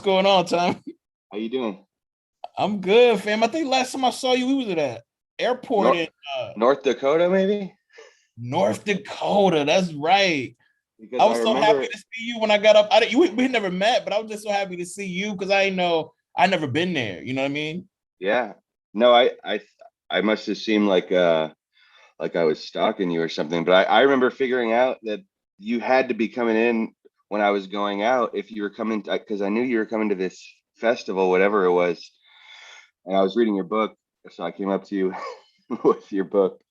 going on, Tom? How you doing? I'm good, fam. I think last time I saw you, we was at an airport North in North Dakota, maybe? North Dakota. That's right. I Because I was so happy remember, to see you when I got up. We never met, but I was just so happy to see you because I know I never been there. You know what I mean? yeah. No, I must have seemed like I was stalking you or something, but I remember figuring out that you had to be coming in when I was going out if you were coming because I knew you were coming to this festival, whatever it was, and I was reading your book, so I came up to you with your book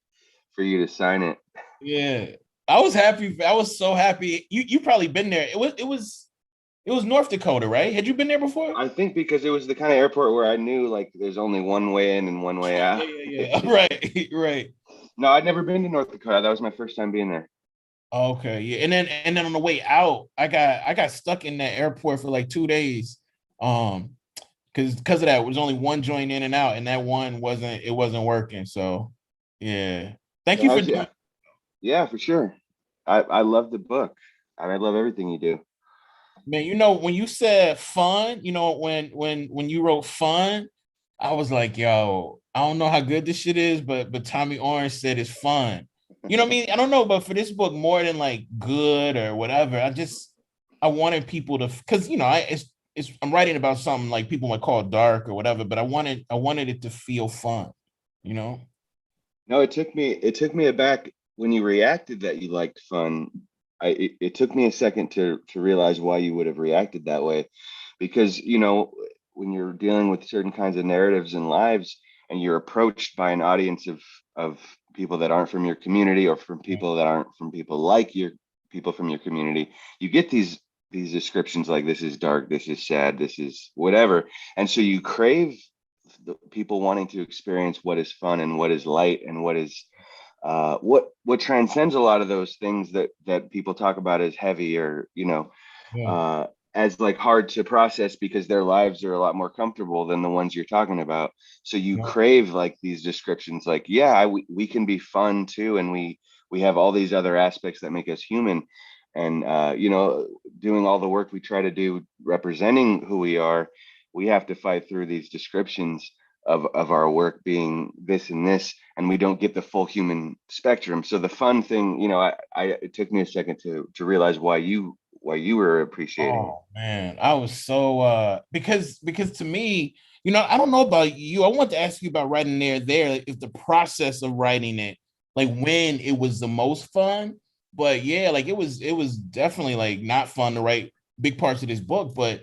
for you to sign it. Yeah. I was happy. I was so happy. You probably been there. It was North Dakota, right? Had you been there before? I think because it was the kind of airport where I knew like there's only one way in and one way Yeah, out. yeah, yeah. Right, right. No, I'd never been to North Dakota. That was my first time being there. Okay, yeah, and then on the way out, I got stuck in that airport for like 2 days, because of that. It was only one joint in and out, and that one wasn't working. So, yeah, thank So you for how's doing. yeah, yeah, for sure. I love the book. I love everything you do. Man, when you said fun, when you wrote fun, I was like, yo, I don't know how good this shit is, but Tommy Orange said it's fun. You know what I mean? I don't know, but for this book, more than like good or whatever, I wanted people to, because I'm writing about something like people might call dark or whatever, but I wanted it to feel fun, you know? No, it took me aback when you reacted that you liked fun. It took me a second to realize why you would have reacted that way, because when you're dealing with certain kinds of narratives and lives, and you're approached by an audience of people that aren't from your community or from people that aren't from people like your people from your community, you get these descriptions like this is dark, this is sad, this is whatever, and so you crave the people wanting to experience what is fun and what is light and what is what transcends a lot of those things that people talk about as heavy or Yeah, uh, as like hard to process because their lives are a lot more comfortable than the ones you're talking about. So you yeah, crave like these descriptions, like we can be fun too, and we have all these other aspects that make us human. And doing all the work we try to do representing who we are, we have to fight through these descriptions of our work being this and this, and we don't get the full human spectrum. So the fun thing, it took me a second to realize why you were appreciating it. Oh man, I was so because to me, I don't know about you. I want to ask you about writing there is the process of writing it, like when it was the most fun. But yeah, like it was definitely like not fun to write big parts of this book. But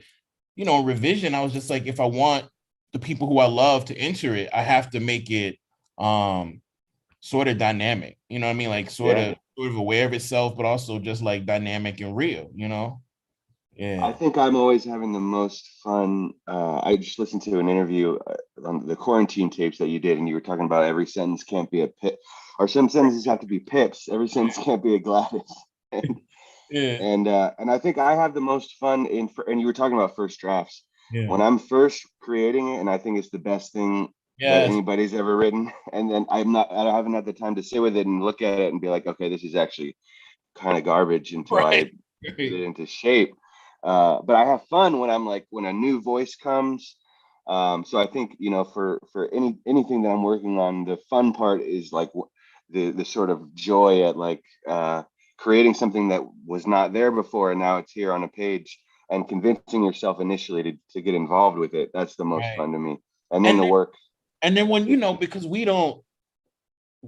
revision, I was just like, if I want the people who I love to enter it, I have to make it um sort of dynamic. You know what I mean? Like Yeah. sort of aware of itself, but also just like dynamic and real, I Yeah. think I'm always having the most fun. I just listened to an interview on the quarantine tapes that you did, and you were talking about every sentence can't be a pip, or some sentences have to be pips. Every sentence can't be a Gladys. And Yeah. and I think I have the most fun and you were talking about first drafts. Yeah. When I'm first creating it, and I think it's the best thing that Yes. anybody's ever written, and then I haven't had the time to sit with it and look at it and be like, okay, this is actually kind of garbage until I Right. get Right. it into shape. But I have fun when I'm like when a new voice comes. So I think for anything that I'm working on, the fun part is like the sort of joy at like creating something that was not there before and now it's here on a page, and convincing yourself initially to get involved with it. That's the most Right. fun to me. And then And the then, work and then when is because we don't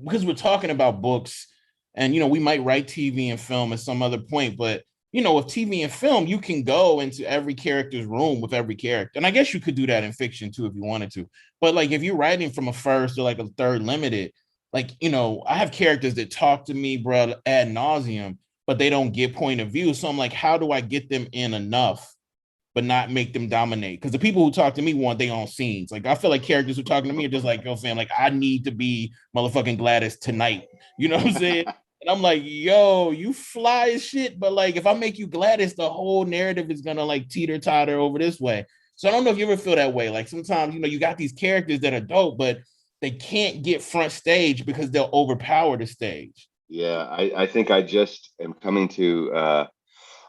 because we're talking about books and we might write TV and film at some other point, but with TV and film, you can go into every character's room with every character. And I guess you could do that in fiction too if you wanted to. But like if you're writing from a first or like a third limited, like, I have characters that talk to me, bro, ad nauseum, but they don't get point of view. So I'm like, how do I get them in enough but not make them dominate? Because the people who talk to me want their own scenes. Like I feel like characters who are talking to me are just like, yo, fam, like I need to be motherfucking Gladys tonight. You know what I'm saying? And I'm like, yo, you fly as shit, but like if I make you Gladys, the whole narrative is gonna like teeter totter over this way. So I don't know if you ever feel that way. Like sometimes, you got these characters that are dope, but they can't get front stage because they'll overpower the stage. yeah. I think I just am coming to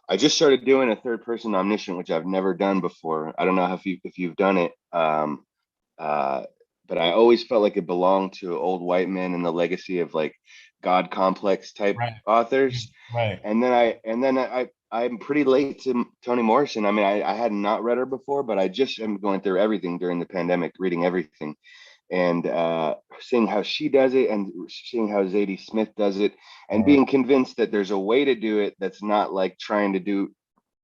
I just started doing a third person omniscient, which I've never done before. I don't know if you've done it. Uh, but I always felt like it belonged to old white men and the legacy of like God complex type Right. authors. Right. I'm pretty late to Toni Morrison. I mean, I had not read her before, but I just am going through everything during the pandemic, reading everything, and seeing how she does it, and seeing how Zadie Smith does it, and Right. being convinced that there's a way to do it that's not like trying to do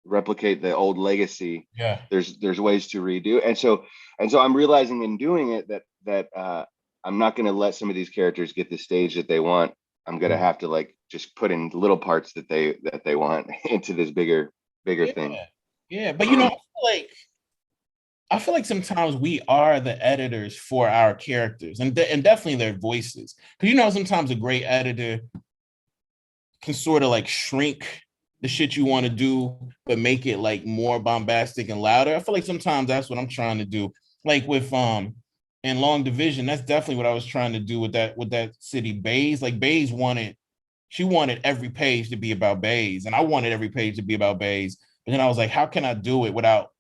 replicate the old legacy. Yeah. There's ways to redo, and so I'm realizing in doing it that I'm not going to let some of these characters get the stage that they want. I'm going to have to like just put in little parts that they want into this bigger Yeah. thing. Yeah. But you know, I feel like sometimes we are the editors for our characters and definitely their voices. Because you know, sometimes a great editor can sort of like shrink the shit you want to do, but make it like more bombastic and louder. I feel like sometimes that's what I'm trying to do. Like with in Long Division, that's definitely what I was trying to do with that city Bays. Like Bays wanted, she wanted every page to be about Bays, and I wanted every page to be about Bays. But then I was like, how can I do it without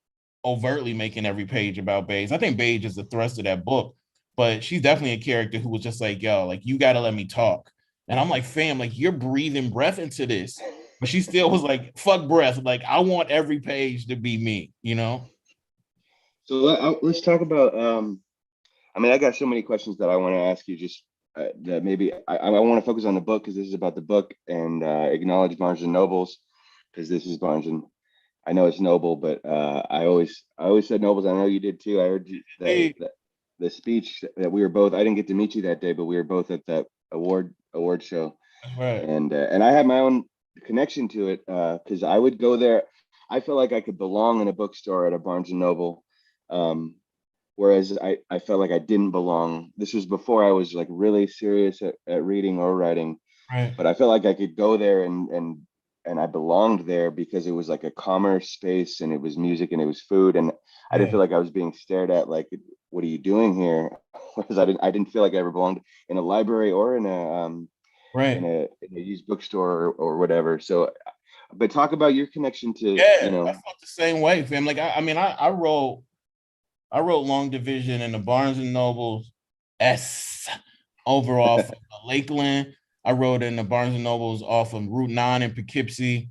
overtly making every page about Bays? I think Bays is the thrust of that book, but she's definitely a character who was just like, yo, like you got to let me talk. And I'm like, fam, like you're breathing breath into this. But she still was like, fuck breath. Like, I want every page to be me, you know? So let's talk about. I mean, I got so many questions that I want to ask you. Just that maybe I want to focus on the book because this is about the book, and acknowledge Barnes and Nobles because this is Barnes and I know it's Noble, but I always said Nobles. I know you did too. I heard Hey, the speech that we were both. I didn't get to meet you that day, but we were both at that award show, that's right. and I had my own connection to it because I would go there. I felt like I could belong in a bookstore at a Barnes and Noble, um, whereas I felt like I didn't belong. This was before I was like really serious at reading or writing, Right. but I felt like I could go there and I belonged there because it was like a commerce space and it was music and it was food, and I didn't Yeah. feel like I was being stared at like, what are you doing here? Whereas I didn't feel like I ever belonged in a library or Right. in a used bookstore or whatever. So, but talk about your connection to, Yeah. I felt the same way, fam. Like I mean, I wrote Long Division in the Barnes and Nobles S over off of Lakeland. I wrote in the Barnes and Nobles off of Route 9 in Poughkeepsie.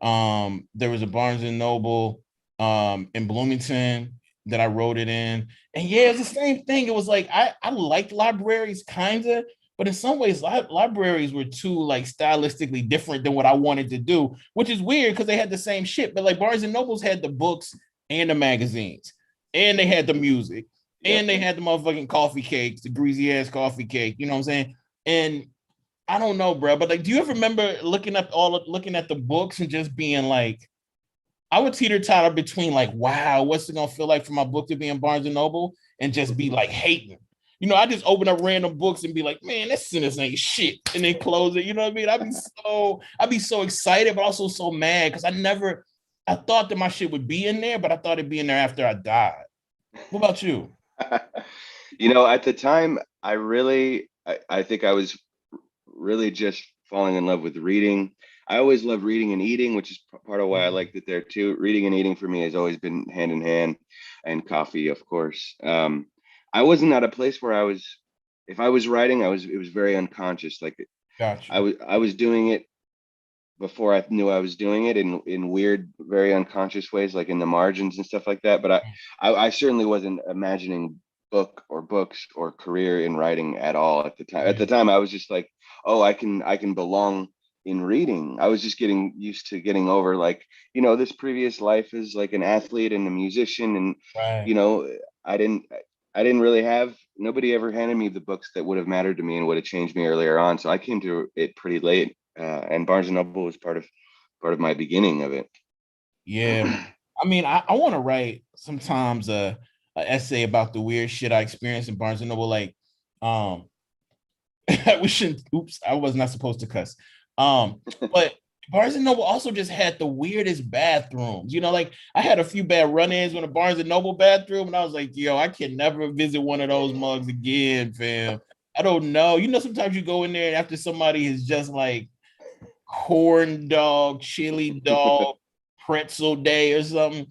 There was a Barnes and Noble in Bloomington that I wrote it in. And yeah, it's the same thing. It was like I liked libraries kind of, but in some ways libraries were too like stylistically different than what I wanted to do, which is weird because they had the same shit. But like Barnes and Nobles had the books and the magazines, and they had the music, and yep. they had the motherfucking coffee cakes, the greasy ass coffee cake. You know what I'm saying? And I don't know, bro, but like, do you ever remember looking at the books and just being like, I would teeter totter between like, wow, what's it gonna feel like for my book to be in Barnes and Noble, and just be like hating. You know, I just open up random books and be like, man, this sentence ain't shit, and then close it. You know what I mean? I'd be so excited, but also so mad because I thought that my shit would be in there, but I thought it'd be in there after I died. What about you? At the time, I think I was really just falling in love with reading. I always loved reading and eating, which is part of why I liked it there too. Reading and eating for me has always been hand in hand, and coffee, of course. I wasn't at a place where if I was writing, it was very unconscious. Like Got you. I was doing it before I knew I was doing it in weird, very unconscious ways, like in the margins and stuff like that. But I certainly wasn't imagining books or career in writing at all at the time. At the time, I was just like, oh, I can belong in reading. I was just getting used to getting over like, this previous life as like an athlete and a musician, and Right. you know, I didn't I didn't really have nobody ever handed me the books that would have mattered to me and would have changed me earlier on. So I came to it pretty late, and Barnes and Noble was part of my beginning of it. Yeah. I mean, I want to write sometimes a essay about the weird shit I experienced in Barnes and Noble. Like, um, we shouldn't. Oops, I was not supposed to cuss. But Barnes and Noble also just had the weirdest bathrooms. You know, like I had a few bad run-ins with a Barnes and Noble bathroom, and I was like, yo, I can never visit one of those mugs again, fam. I don't know. You know, sometimes you go in there and after somebody is just like corn dog, chili dog, pretzel day or something.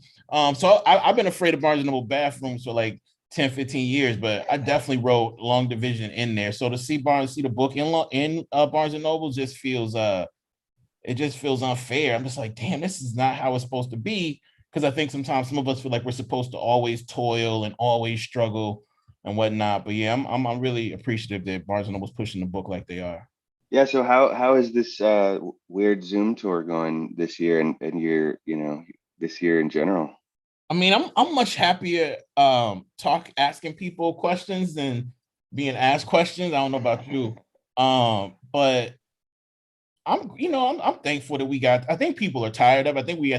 So I've been afraid of Barnes and Noble bathrooms for like 10, 15 years, but I definitely wrote Long Division in there. So to see the book in Barnes and Noble just feels it just feels unfair. I'm just like, damn, this is not how it's supposed to be. Because I think sometimes some of us feel like we're supposed to always toil and always struggle and whatnot. But yeah, I'm really appreciative that Barnes and Noble's pushing the book like they are. Yeah. So how is this weird Zoom tour going this year and your, this year in general? I mean, I'm much happier asking people questions than being asked questions. I don't know about you. But I'm thankful that we got. I think people are tired of. I think we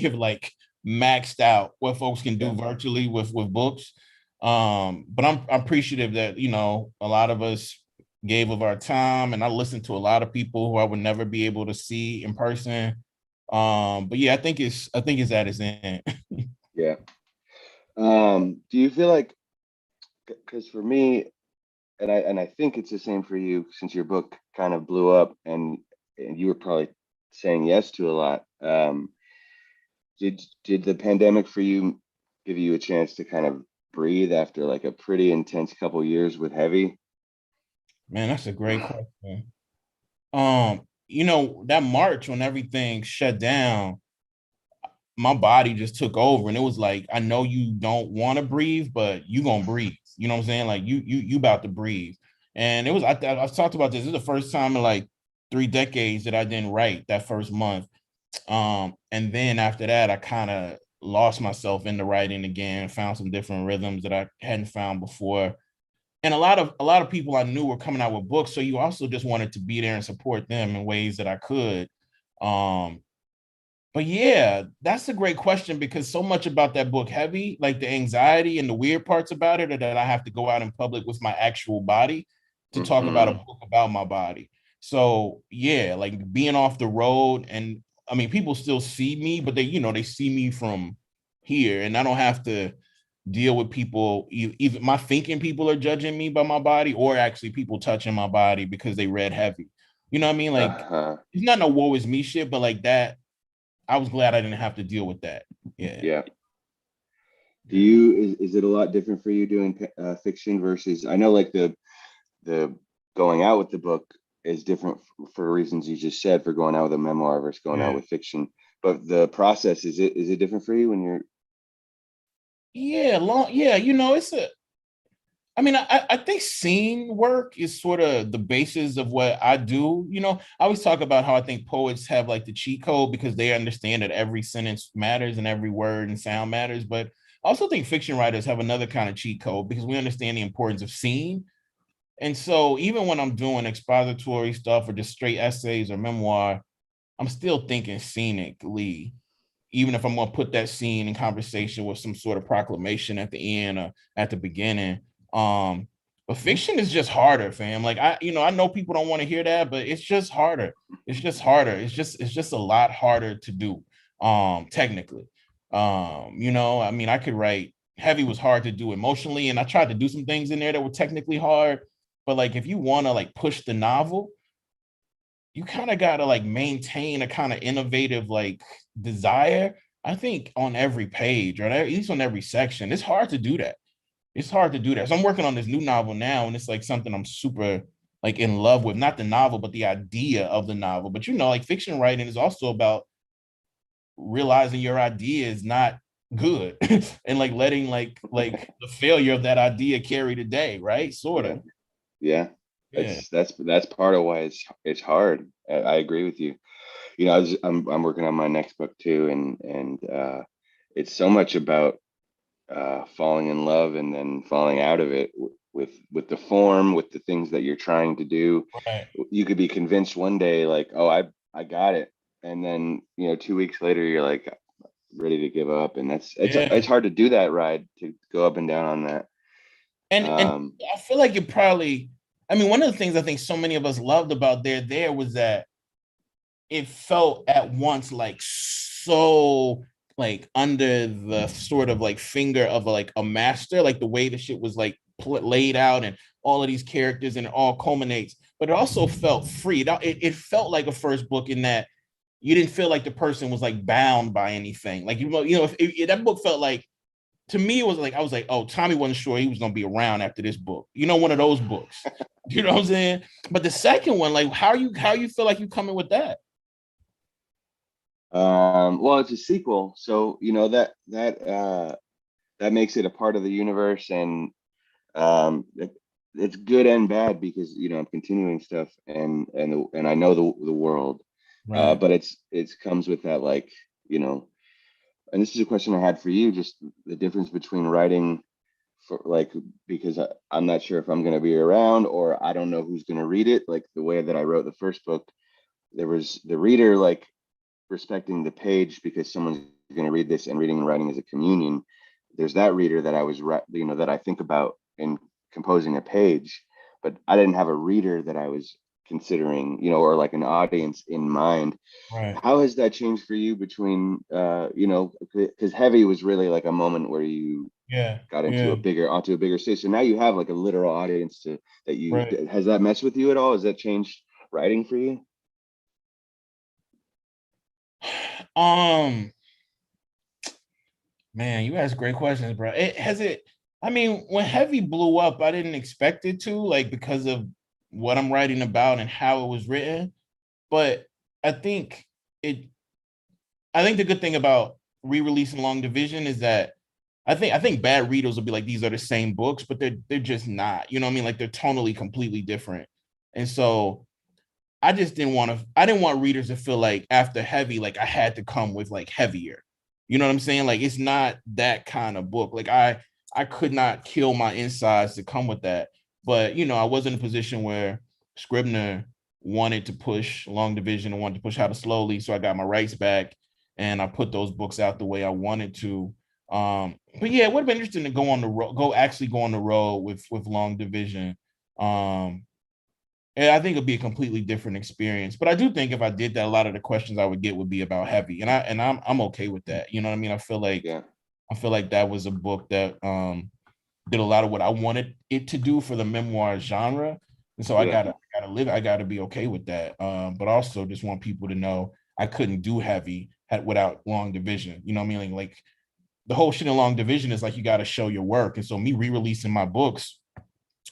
have like maxed out what folks can do Yeah. virtually with books. But I'm appreciative that a lot of us gave of our time, and I listened to a lot of people who I would never be able to see in person. But yeah, I think it's at its end. Yeah. Do you feel like, because for me, and I think it's the same for you, since your book kind of blew up and you were probably saying yes to a lot. Did the pandemic for you give you a chance to kind of breathe after like a pretty intense couple years with heavy? Man, that's a great question. That March when everything shut down, my body just took over, and it was like, I know you don't want to breathe, but you gonna breathe. You know what I'm saying? Like you about to breathe. And it was I talked about this. This is the first time in like 3 decades that I didn't write that first month. And then after that, I kind of lost myself in the writing again, found some different rhythms that I hadn't found before. And a lot of people I knew were coming out with books. So you also just wanted to be there and support them in ways that I could. Um, but yeah, that's a great question because so much about that book heavy, like the anxiety and the weird parts about it, are that I have to go out in public with my actual body to talk about a Hmm. book about my body. So yeah, like being off the road, and I mean, people still see me, but they see me from here, and I don't have to deal with people. Even my thinking people are judging me by my body, or actually people touching my body because they read heavy. You know what I mean? Like Uh-huh. it's not no woe is me shit, but like that I was glad I didn't have to deal with that. Yeah. Yeah. Yeah. Is it a lot different for you doing fiction versus, I know like the going out with the book is different for reasons you just said, for going out with a memoir versus going out Yeah. with fiction, but the process, is it different for you when you're? Yeah. It's I mean, I think scene work is sort of the basis of what I do. I always talk about how I think poets have like the cheat code because they understand that every sentence matters and every word and sound matters. But I also think fiction writers have another kind of cheat code because we understand the importance of scene. And so even when I'm doing expository stuff or just straight essays or memoir, I'm still thinking scenically, even if I'm going to put that scene in conversation with some sort of proclamation at the end or at the beginning. But fiction is just harder, fam. Like I know people don't want to hear that, but it's just harder. It's just harder. It's just a lot harder to do, technically. I mean, I could write heavy was hard to do emotionally, and I tried to do some things in there that were technically hard. But like if you want to like push the novel, you kind of got to like maintain a kind of innovative like desire. I think on every page or at least on every section, it's hard to do that. It's hard to do that. So I'm working on this new novel now, and it's like something I'm super like in love with. Not the novel, but the idea of the novel. But like fiction writing is also about realizing your idea is not good and like letting like the failure of that idea carry the day, right? Sort Yeah. of. Yeah. Yeah. That's part of why it's hard. I agree with you. I'm working on my next book too, and it's so much about falling in love and then falling out of it with the form, with the things that you're trying to do. Right. You could be convinced one day, like, oh, I got it, and then 2 weeks later, you're like ready to give up, and it's Yeah. hard to do that ride, to go up and down on that. And Um, I feel like it probably, I mean, one of the things I think so many of us loved about there was that it felt at once like so like under the sort of like finger of like a master, like the way the shit was like laid out and all of these characters and it all culminates, but it also felt free. It felt like a first book in that you didn't feel like the person was like bound by anything. Like, if that book felt like, to me, it was like, I was like, oh, Tommy wasn't sure he was going to be around after this book. One of those books. You know what I'm saying? But the second one, like, how you feel like you coming with that? Well, it's a sequel, so that makes it a part of the universe, and it's good and bad because I'm continuing stuff, and I know the world, Right. but it's comes with that, like, and this is a question I had for you, just the difference between writing for, like, because I'm not sure if I'm going to be around, or I don't know who's going to read it. Like the way that I wrote the first book, there was the reader, like, respecting the page because someone's going to read this, and reading and writing is a communion. There's that reader that that I think about in composing a page, but I didn't have a reader that I was considering, or like an audience in mind. Right. How has that changed for you between, because Heavy was really like a moment where you Yeah. got Yeah. onto a bigger stage. So now you have like a literal audience Right. has that messed with you at all? Has that changed writing for you? Um, Man, you ask great questions, bro. I mean, when Heavy blew up, I didn't expect it to, like, because of what I'm writing about and how it was written. But I think it I think the good thing about re-releasing Long Division is that I think bad readers will be like, these are the same books, but they're just not. You know what I mean? Like, they're tonally completely different. And so I didn't want readers to feel like after Heavy, like I had to come with like heavier. You know what I'm saying? Like, it's not that kind of book. Like, I could not kill my insides to come with that. But I was in a position where Scribner wanted to push Long Division and wanted to push How to Slowly. So I got my rights back and I put those books out the way I wanted to. But yeah, it would have been interesting to go on the road, go on the road with Long Division. Um, and I think it'd be a completely different experience. But I do think if I did that, a lot of the questions I would get would be about Heavy, and I'm okay with that. You know what I mean? Yeah. I feel like that was a book that did a lot of what I wanted it to do for the memoir genre, and so Yeah. I gotta be okay with that. But also just want people to know I couldn't do Heavy without Long Division. You know what I mean? Like the whole shit in Long Division is like, you got to show your work, and so me re-releasing my books,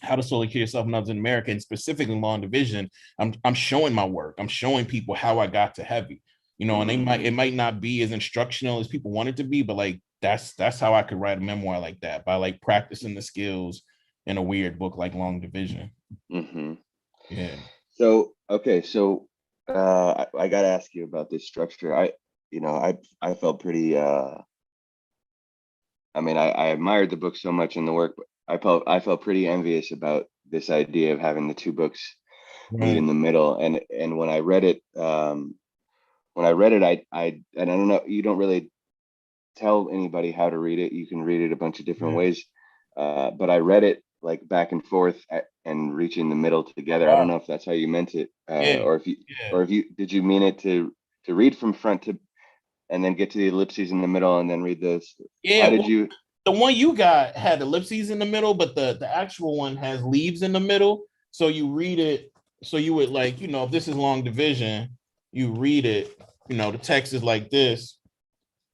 How to Slowly Kill Yourself and Others in America, and specifically Long Division, I'm showing my work. I'm showing people how I got to Heavy. And it might not be as instructional as people want it to be, but like that's how I could write a memoir like that, by like practicing the skills in a weird book like Long Division. Mm-hmm. Yeah. So, okay, so I got to ask you about this structure. I felt pretty. I mean, I admired the book so much in the work, but I felt pretty envious about this idea of having the two books meet in Right. the middle. And when I read it, and I don't know, you don't really tell anybody how to read it. You can read it a bunch of different Yeah. ways, but I read it like back and forth and reaching the middle together. I don't Wow. know if that's how you meant it, Yeah. or if you Yeah. or if you did you mean it to read from front to, and then get to the ellipses in the middle and then read this. Yeah. How did Well, you? the one you got had ellipses in the middle, but the actual one has leaves in the middle. So you read it. So you would, like, if this is Long Division, you read it. The text is like this,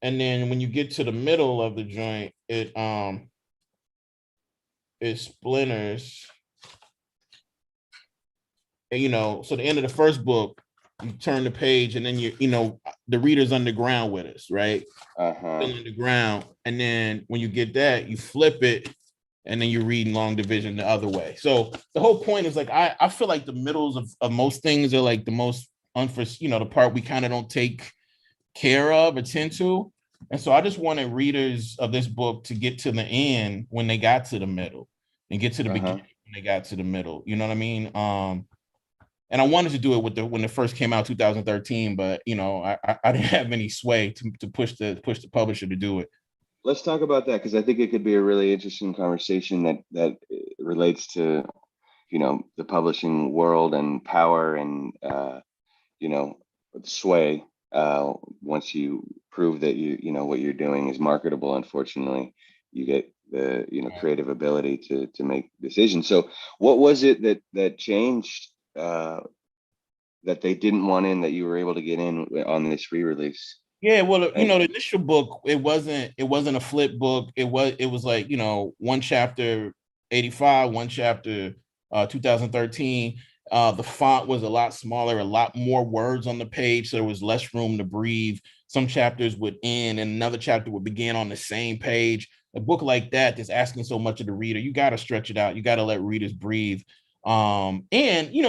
and then when you get to the middle of the joint, it splinters. And so the end of the first book, you turn the page, and then the reader's underground with us, right? Uh-huh. Still underground, and then when you get that, you flip it, and then you're reading Long Division the other way. So the whole point is, like, I feel like the middles of most things are like the most unforeseen, the part we kind of don't take care of or tend to. And so I just wanted readers of this book to get to the end when they got to the middle, and get to the Uh-huh. beginning when they got to the middle. You know what I mean? And I wanted to do it when it first came out, 2013, but I didn't have any sway to push the publisher to do it. Let's talk about that, because I think it could be a really interesting conversation that relates to, the publishing world and power and, you know, sway. Once you prove that what you're doing is marketable, unfortunately, you get the creative ability to make decisions. So, what was it that changed that they didn't want in that you were able to get in on this re-release? Yeah, well, And the initial book, it wasn't a flip book. It was like, one chapter 85, one chapter 2013. The font was a lot smaller, a lot more words on the page, so there was less room to breathe. Some chapters would end and another chapter would begin on the same page. A book like that that's asking so much of the reader, you got to stretch it out. You got to let readers breathe. And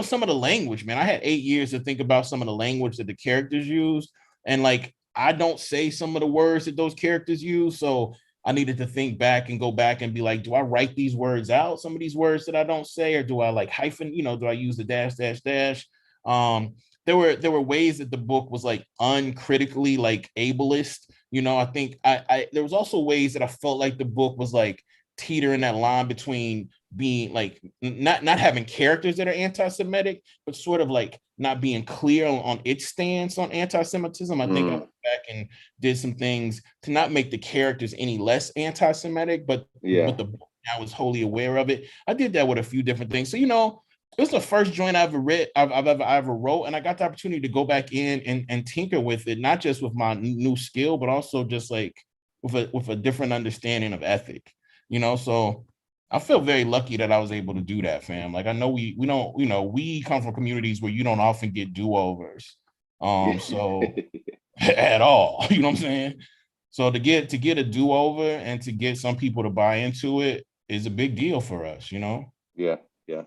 some of the language, man. I had 8 years to think about some of the language that the characters use. And like I don't say some of the words that those characters use. So I needed to think back and go back and be like, do I write these words out? Some of these words that I don't say, or do I like hyphen, do I use the dash, dash, dash? Um, there were ways that the book was like uncritically like ableist. I think I there was also ways that I felt like the book was like teetering that line between being like not having characters that are anti-Semitic, but sort of like not being clear on its stance on anti-Semitism. I think I went back and did some things to not make the characters any less anti-Semitic, but yeah, the book I was wholly aware of it. I did that with a few different things. So it was the first joint I ever read, I ever wrote, and I got the opportunity to go back in and tinker with it, not just with my new skill, but also just like with a different understanding of ethic. So I feel very lucky that I was able to do that, fam. Like I know we don't, we come from communities where you don't often get do-overs. yeah. So at all, you know what I'm saying? So to get a do-over and to get some people to buy into it is a big deal for us. Yeah, yeah.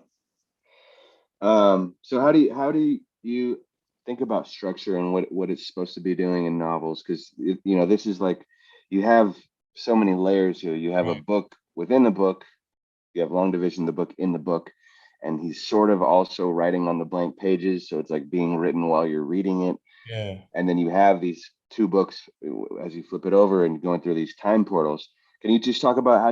So how do you think about structure and what it's supposed to be doing in novels? Because this is like you have so many layers here. You have a Right. book within the book. You have long division, the book in the book, and he's sort of also writing on the blank pages, so it's like being written while you're reading it. Yeah. And then you have these two books as you flip it over and going through these time portals. Can you just talk about how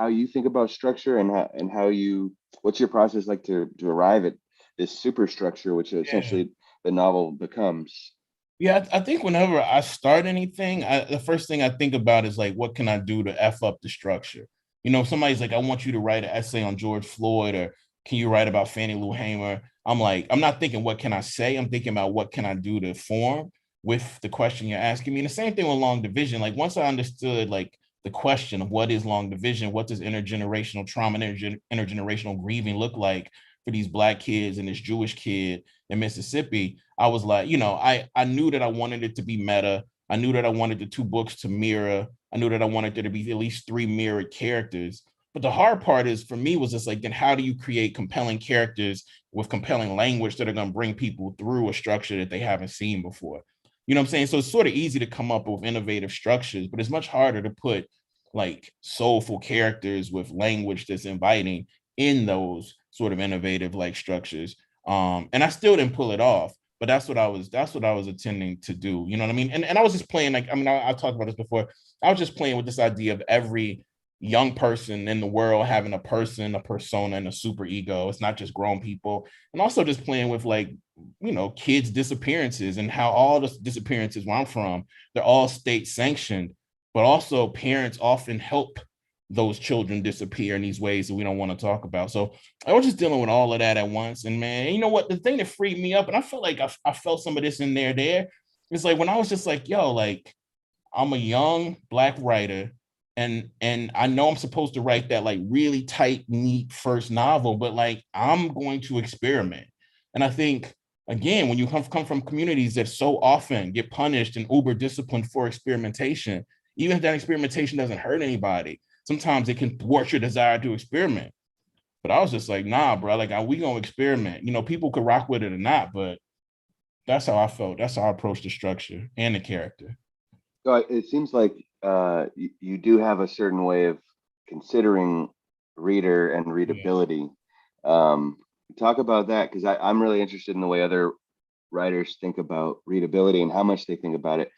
you think about structure and how you what's your process like to arrive at this superstructure, which Yeah. essentially the novel becomes? Yeah, I think whenever I start anything, the first thing I think about is like, what can I do to F up the structure? If somebody's like, I want you to write an essay on George Floyd, or can you write about Fannie Lou Hamer? I'm like, I'm not thinking, what can I say? I'm thinking about what can I do to form with the question you're asking me. And the same thing with long division. Like once I understood like the question of what is long division, what does intergenerational trauma and intergenerational grieving look like for these Black kids and this Jewish kid in Mississippi, I was like, I knew that I wanted it to be meta. I knew that I wanted the two books to mirror. I knew that I wanted there to be at least three mirrored characters. But the hard part is for me was just like, then how do you create compelling characters with compelling language that are going to bring people through a structure that they haven't seen before? You know what I'm saying? So it's sort of easy to come up with innovative structures, but it's much harder to put like soulful characters with language that's inviting in those sort of innovative like structures. And I still didn't pull it off, but that's what I was intending to do. You know what I mean? And I was just playing like, I mean, I'll talk about this before. I was just playing with this idea of every young person in the world having a person, a persona, and a super ego. It's not just grown people. And also just playing with like, kids' disappearances and how all the disappearances where I'm from, they're all state sanctioned, but also parents often help those children disappear in these ways that we don't want to talk about. So I was just dealing with all of that at once. And man, you know what? The thing that freed me up, and I felt like I felt some of this in there, it's like when I was just like, yo, like I'm a young Black writer, and I know I'm supposed to write that like really tight, neat first novel, but like I'm going to experiment. And I think again, when you come from communities that so often get punished and uber disciplined for experimentation, even if that experimentation doesn't hurt anybody, sometimes it can thwart your desire to experiment. But I was just like, nah, bro, like, are we gonna experiment? People could rock with it or not, but that's how I felt. That's how I approached the structure and the character. So it seems like you do have a certain way of considering reader and Yeah. readability. Um, Talk about that because I'm really interested in the way other writers think about readability and how much they think about it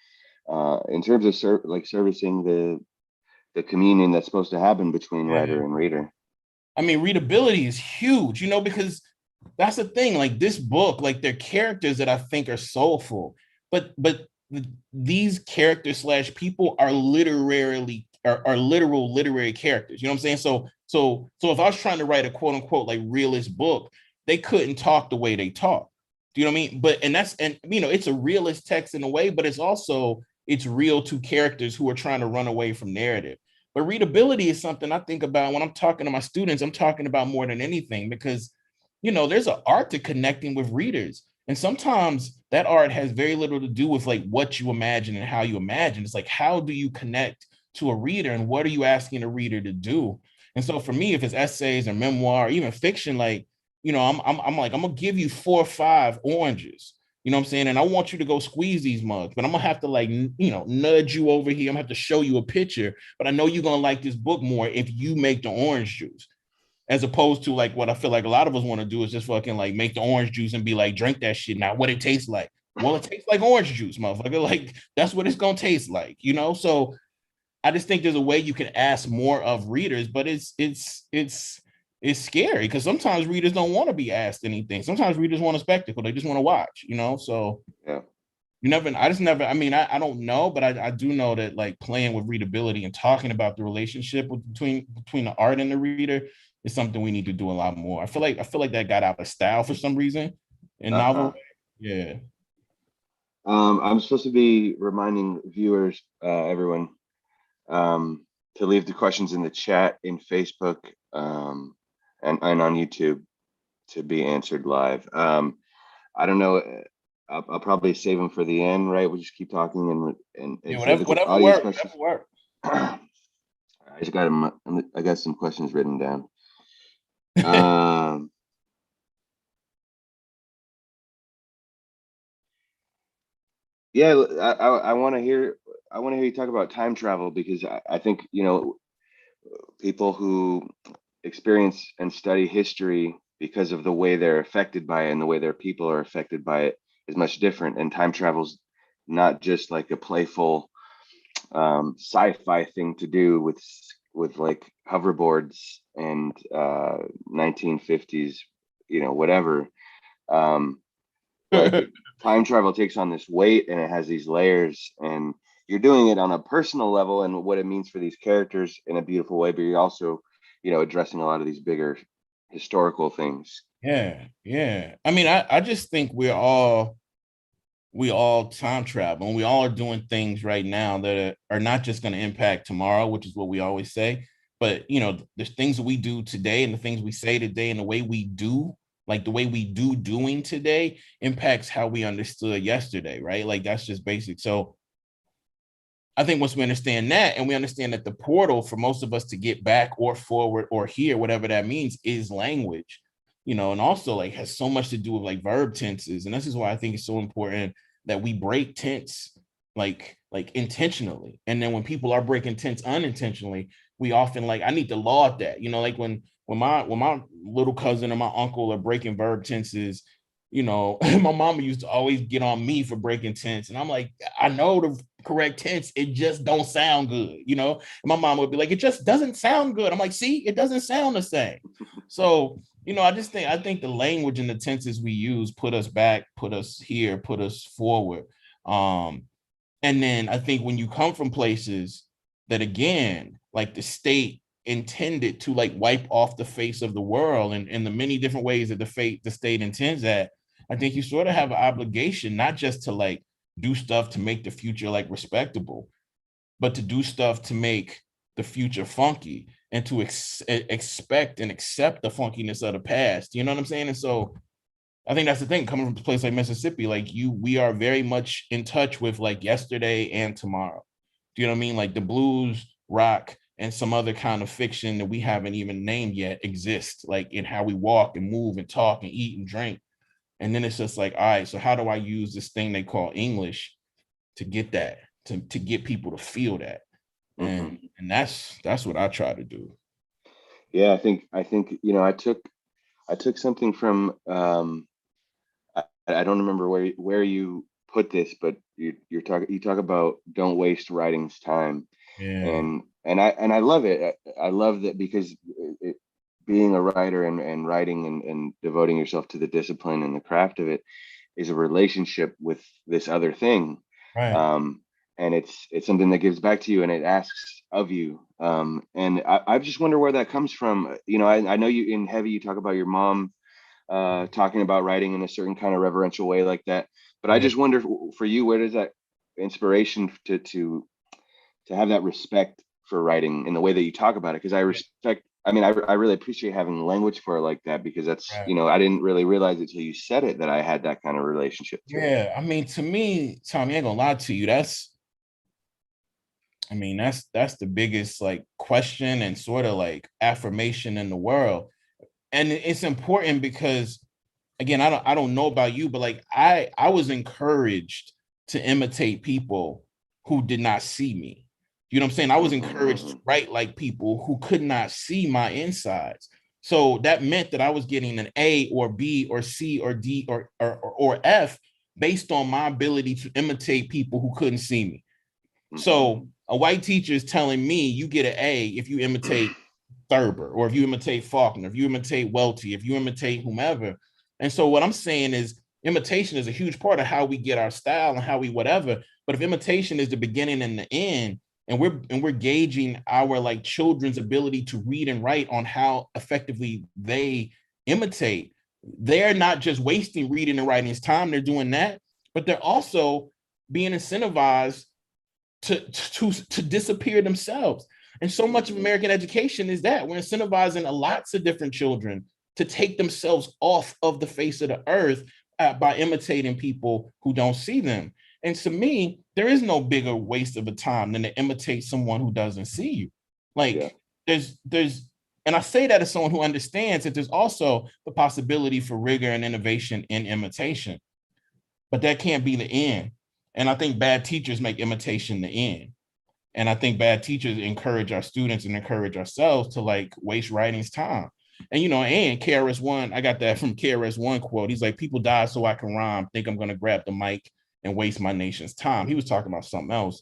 in terms of servicing the communion that's supposed to happen between Yeah. writer and reader. I mean, readability is huge, because that's the thing. Like this book, like they're characters that I think are soulful, but these characters slash people are are literal literary characters. You know what I'm saying? So if I was trying to write a quote unquote like realist book, they couldn't talk the way they talk. Do you know what I mean? But and that's and you know, it's a realist text in a way, but it's real to characters who are trying to run away from narrative. But readability is something I think about when I'm talking to my students. I'm talking about more than anything because, you know, there's an art to connecting with readers. And sometimes that art has very little to do with like what you imagine and how you imagine. It's like, how do you connect to a reader and what are you asking a reader to do? And so for me, if it's essays or memoir, or even fiction, like, you know, I'm like, I'm gonna give you 4 or 5 oranges. You know what I'm saying? And I want you to go squeeze these mugs, but I'm gonna have to like, you know, nudge you over here. I'm gonna have to show you a picture, but I know you're gonna like this book more if you make the orange juice, as opposed to like what I feel like a lot of us want to do is just fucking like make the orange juice and be like, drink that shit. Now, what it tastes like? Well, it tastes like orange juice, motherfucker. Like that's what it's gonna taste like, you know. So I just think there's a way you can ask more of readers, but it's scary because sometimes readers don't want to be asked anything. Sometimes readers want a spectacle; they just want to watch, you know. So Yeah. you never, I just never. I mean, I don't know, but I do know that like playing with readability and talking about the relationship between the art and the reader is something we need to do a lot more. I feel like that got out of style for some reason in novel. Uh-huh. Yeah. I'm supposed to be reminding viewers, everyone, to leave the questions in the chat in Facebook, and on YouTube to be answered live. I don't know. I'll probably save them for the end, right? We'll just keep talking Yeah, and save the whatever audience works, questions. whatever works. I just got them. I got some questions written down. Um, yeah, I want to hear. I want to hear you talk about time travel because I think people who experience and study history because of the way they're affected by it and the way their people are affected by it is much different. And time travel's not just like a playful sci-fi thing to do with like hoverboards and 1950s, whatever. Um, but time travel takes on this weight and it has these layers, and you're doing it on a personal level and what it means for these characters in a beautiful way, but you're also, addressing a lot of these bigger historical things. Yeah, yeah. I mean, I just think we all time travel and we all are doing things right now that are not just going to impact tomorrow, which is what we always say, but you know, there's things that we do today and the things we say today and the way we do, like the way we do doing today impacts how we understood yesterday, right? Like that's just basic. So I think once we understand that and we understand that the portal for most of us to get back or forward or here, whatever that means, is language, you know, and also like has so much to do with like verb tenses. And this is why I think it's so important that we break tense like intentionally. And then when people are breaking tense unintentionally, we often like I need to laud that, you know, like when my little cousin or my uncle are breaking verb tenses, you know, my mama used to always get on me for breaking tense. And I'm like, I know the correct tense, it just don't sound good, you know. And my mom would be like, it just doesn't sound good. I'm like, see, it doesn't sound the same. So, you know, I think the language and the tenses we use put us back, put us here, put us forward. Um, and then I think when you come from places that again, like the state intended to like wipe off the face of the world and the many different ways that the state intends that, I think you sort of have an obligation not just to like do stuff to make the future like respectable, but to do stuff to make the future funky and to expect and accept the funkiness of the past. You know what I'm saying? And so I think that's the thing coming from a place like Mississippi, like we are very much in touch with like yesterday and tomorrow. Do you know what I mean? Like the blues, rock, and some other kind of fiction that we haven't even named yet exist, like in how we walk and move and talk and eat and drink. And then it's just like, all right, so how do I use this thing they call English to get that, to get people to feel that? Mm-hmm. And that's what I try to do. Yeah, I think I took something from I don't remember where you put this, but you talk about don't waste writing's time, Yeah. and I love it. I love that because being a writer and writing and devoting yourself to the discipline and the craft of it is a relationship with this other thing, Right. um, and it's something that gives back to you and it asks of you. And I just wonder where that comes from. I know you in Heavy you talk about your mom talking about writing in a certain kind of reverential way like that. But I Right. just wonder for you, where does that inspiration to have that respect for writing in the way that you talk about it? Because I respect, I mean, I really appreciate having language for it like that, because that's, Right. you know, I didn't really realize it till you said it that I had that kind of relationship to it. Yeah. I mean, to me, Tommy, I ain't gonna lie to you. That's the biggest like question and sort of like affirmation in the world. And it's important because again, I don't know about you, but like I was encouraged to imitate people who did not see me. You know what I'm saying? I was encouraged to write like people who could not see my insides. So that meant that I was getting an A or B or C or D or F based on my ability to imitate people who couldn't see me. So a white teacher is telling me you get an A if you imitate Thurber, or if you imitate Faulkner, if you imitate Welty, if you imitate whomever. And so what I'm saying is imitation is a huge part of how we get our style and how we whatever. But if imitation is the beginning and the end, and we're gauging our like children's ability to read and write on how effectively they imitate, they're not just wasting reading and writing's time, they're doing that, but they're also being incentivized to disappear themselves. And so much of American education is that we're incentivizing lots of different children to take themselves off of the face of the earth by imitating people who don't see them. And to me, there is no bigger waste of a time than to imitate someone who doesn't see you. Yeah. Like there's and I say that as someone who understands that there's also the possibility for rigor and innovation in imitation, but that can't be the end. And I think bad teachers make imitation the end. And I think bad teachers encourage our students and encourage ourselves to like waste writing's time. And and KRS-One, I got that from KRS-One quote. He's like, people die so I can rhyme, think I'm gonna grab the mic and waste my nation's time. He was talking about something else,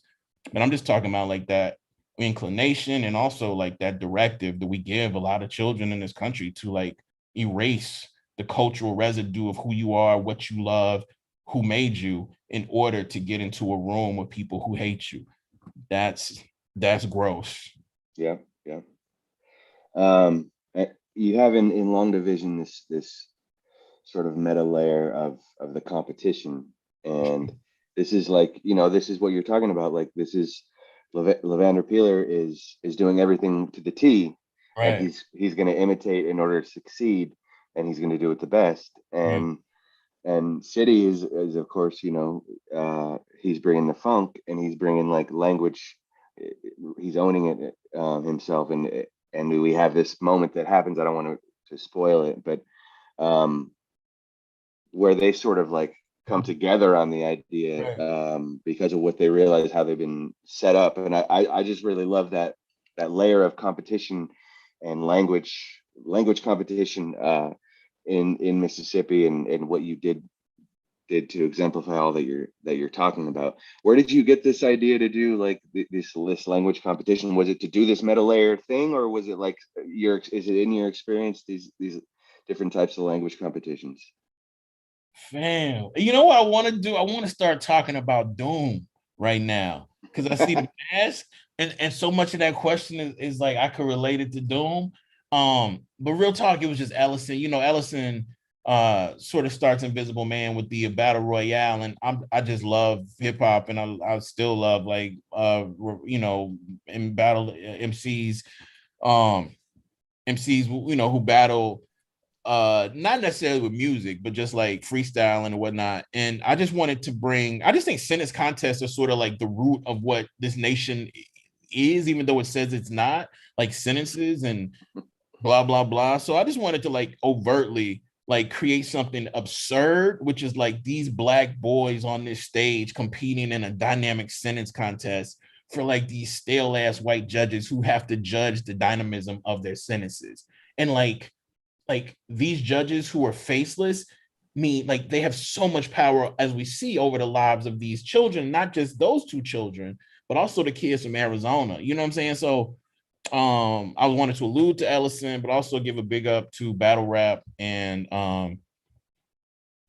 but I'm just talking about like that inclination and also like that directive that we give a lot of children in this country to like erase the cultural residue of who you are, what you love, who made you, in order to get into a room with people who hate you. That's gross. Yeah. Yeah. You have in long division this sort of meta layer of the competition, and this is like, you know, this is what you're talking about. Like, this is Levander Peeler is doing everything to the T, and Right. he's going to imitate in order to succeed, and he's going to do it the best. Right. And City is of course, you know, he's bringing the funk, and he's bringing like language. He's owning it himself, and we have this moment that happens. I don't want to spoil it, but um, where they sort of like come together on the idea, Right. because of what they realize, how they've been set up. And I just really love that layer of competition and language competition in Mississippi, and what you did to exemplify all that you're talking about. Where did you get this idea to do like this language competition? Was it to do this meta layer thing, or was it like is it in your experience, these different types of language competitions? Fam, you know what I want to do? I want to start talking about Doom right now because I see the mask, and so much of that question is like I could relate it to Doom. But real talk, it was just Ellison. Ellison sort of starts Invisible Man with the battle royale, and I just love hip hop, and I still love like in battle um MCs who battle not necessarily with music, but just like freestyling and whatnot. And I just think sentence contests are sort of like the root of what this nation is, even though it says it's not, like sentences and blah blah blah. So I just wanted to like overtly like create something absurd, which is like these black boys on this stage competing in a dynamic sentence contest for like these stale ass white judges who have to judge the dynamism of their sentences. And like these judges who are faceless mean like they have so much power, as we see over the lives of these children, not just those two children, but also the kids from Arizona. You know what I'm saying? So I wanted to allude to Ellison, but also give a big up to battle rap and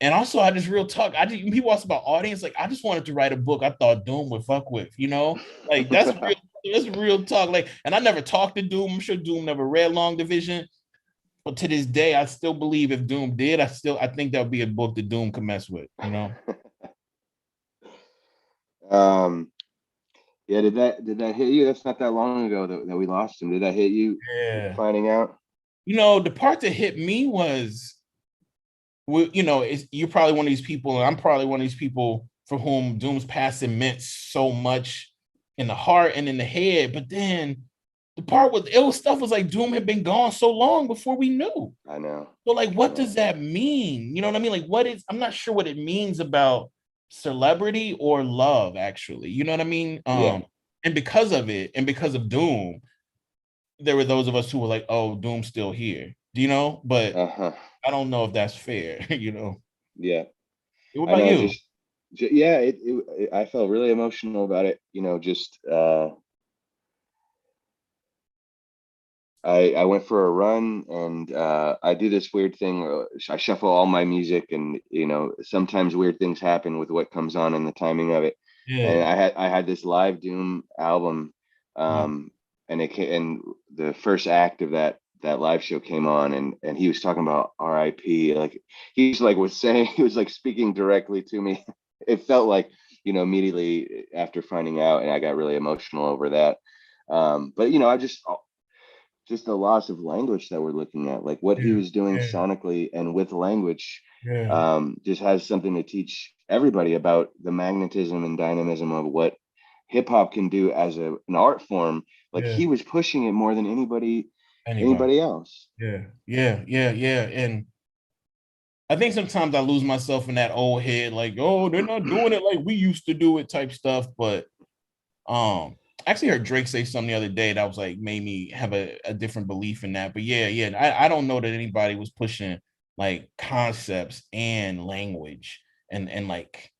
also I just real talk. People ask about audience, like I just wanted to write a book I thought Doom would fuck with, like that's real talk. Like, and I never talked to Doom. I'm sure Doom never read Long Division, But to this day, I still believe if Doom did, I think that would be a book that Doom could mess with, you know? Um, yeah, did that hit you? That's not that long ago that we lost him. Did that hit you Yeah. finding out? You know, the part that hit me was, you know, you're probably one of these people, and I'm probably one of these people for whom Doom's passing meant so much in the heart and in the head. But then the part with ill stuff was like Doom had been gone so long before we knew. I know. So, like, I what know. does that mean? You know what I mean? Like, I'm not sure what it means about celebrity or love, actually. You know what I mean? Yeah. And because of it, and because of Doom, there were those of us who were like, oh, Doom's still here, you know? But Uh-huh. I don't know if that's fair, you know? Yeah. What I about know. you? Yeah, I felt really emotional about it. Just I went for a run, and I do this weird thing. I shuffle all my music, and sometimes weird things happen with what comes on and the timing of it. And Yeah. I had this live Doom album, Yeah. and and the first act of that live show came on, and he was talking about R.I.P. Like he was like speaking directly to me. It felt like immediately after finding out, and I got really emotional over that. But I just the loss of language that we're looking at, like what he Yeah. was doing Yeah. sonically and with language, Yeah. just has something to teach everybody about the magnetism and dynamism of what hip hop can do as an art form. Like Yeah. he was pushing it more than Anybody. anybody else. Yeah. Yeah. Yeah. Yeah. And I think sometimes I lose myself in that old head, like, oh, they're not doing it like we used to do it type stuff. But I actually heard Drake say something the other day that was like made me have a different belief in that. But yeah, I don't know that anybody was pushing like concepts and language and like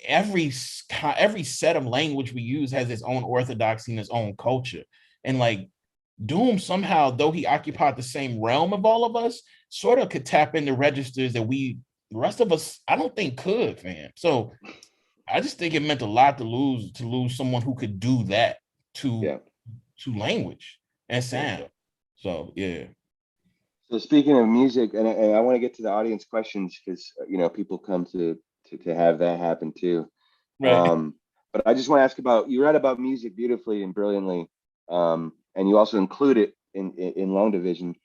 every set of language we use has its own orthodoxy and its own culture. And like Doom somehow, though he occupied the same realm of all of us, sort of could tap into registers that the rest of us, I don't think could, fam. So I just think it meant a lot to lose someone who could do that to Yeah, to language and yeah. sound. So yeah, So speaking of music, and I want to get to the audience questions because people come to have that happen too. right. Um, but I just want to ask about, you read about music beautifully and brilliantly, and you also include it in Long Division.